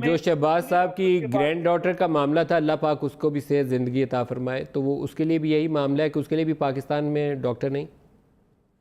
جو شہباز صاحب کی گرینڈ ڈاٹر کا معاملہ تھا، اللہ پاک اس کو بھی صحت زندگی عطا فرمائے، تو وہ اس کے لیے بھی یہی معاملہ ہے کہ اس کے لیے بھی پاکستان میں ڈاکٹر نہیں؟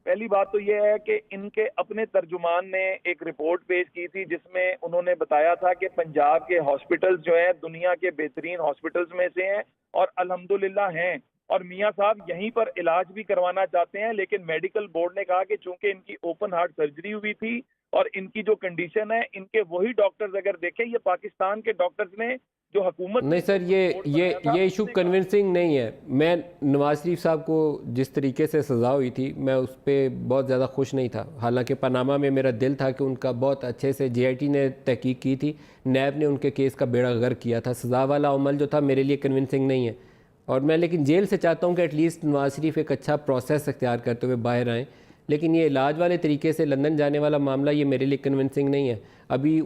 پہلی بات تو یہ ہے کہ ان کے اپنے ترجمان نے ایک رپورٹ پیش کی تھی جس میں انہوں نے بتایا تھا کہ پنجاب کے ہاسپٹلز جو ہیں دنیا کے بہترین ہاسپٹلز میں سے ہیں اور الحمدللہ ہیں، اور میاں صاحب یہیں پر علاج بھی کروانا چاہتے ہیں، لیکن میڈیکل بورڈ نے کہا کہ چونکہ ان کی اوپن ہارٹ سرجری ہوئی تھی اور ان کی جو کنڈیشن ہے، ان کے وہی ڈاکٹرز اگر دیکھیں، یہ پاکستان کے ڈاکٹرز نے جو حکومت نہیں سر، یہ ایشو کنونسنگ نہیں ہے۔ میں نواز شریف صاحب کو جس طریقے سے سزا ہوئی تھی میں اس پہ بہت زیادہ خوش نہیں تھا، حالانکہ پاناما میں میرا دل تھا کہ ان کا بہت اچھے سے جے آئی ٹی نے تحقیق کی تھی، نیب نے ان کے کیس کا بیڑا غرق کیا تھا، سزا والا عمل جو تھا میرے لیے کنونسنگ نہیں ہے، اور میں لیکن جیل سے چاہتا ہوں کہ ایٹ لیسٹ نواز شریف ایک اچھا پروسیس اختیار کرتے ہوئے باہر آئیں، لیکن یہ علاج والے طریقے سے لندن جانے والا معاملہ یہ میرے لیے کنونسنگ نہیں ہے۔ ابھی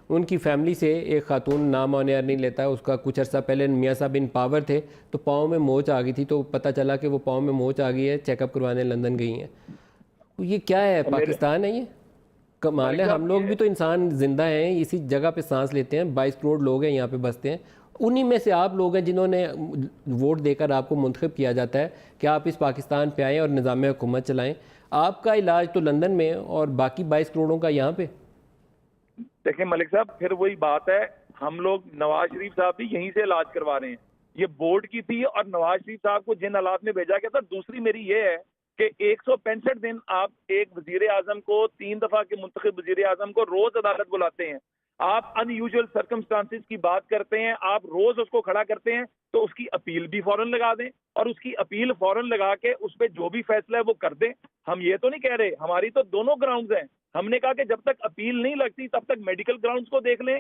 ان کی فیملی سے ایک خاتون نام آن ایئر نہیں لیتا ہے، اس کا کچھ عرصہ پہلے میاں صاحب ان پاور تھے تو پاؤں میں موچ آ گئی تھی، تو پتہ چلا کہ وہ پاؤں میں موچ آ گئی ہے، چیک اپ کروانے لندن گئی ہیں۔ یہ کیا ہے؟ پاکستان ہے یہ؟ کمال ہے، ہم لوگ بھی تو انسان زندہ ہیں، اسی جگہ پہ سانس لیتے ہیں، 22 کروڑ لوگ ہیں یہاں پہ بستے ہیں، انہی میں سے آپ لوگ ہیں جنہوں نے ووٹ دے کر آپ کو منتخب کیا جاتا ہے کہ آپ اس پاکستان پہ آئیں اور نظام حکومت چلائیں۔ آپ کا علاج تو لندن میں اور باقی 22 کروڑوں کا یہاں پہ۔ دیکھیں ملک صاحب، پھر وہی بات ہے، ہم لوگ نواز شریف صاحب بھی یہیں سے علاج کروا رہے ہیں، یہ بورڈ کی تھی، اور نواز شریف صاحب کو جن حالات میں بھیجا گیا تھا۔ دوسری میری یہ ہے کہ 165 دن آپ ایک وزیر اعظم کو، 3 دفعہ کے منتخب وزیر اعظم کو روز عدالت بلاتے ہیں، آپ ان یوزول سرکمسٹانسز کی بات کرتے ہیں، آپ روز اس کو کھڑا کرتے ہیں، تو اس کی اپیل بھی فوراً لگا دیں، اور اس کی اپیل فوراً لگا کے اس پہ جو بھی فیصلہ ہے وہ کر دیں۔ ہم یہ تو نہیں کہہ رہے، ہماری تو دونوں گراؤنڈز ہیں، ہم نے کہا کہ جب تک اپیل نہیں لگتی تب تک میڈیکل گراؤنڈز کو دیکھ لیں،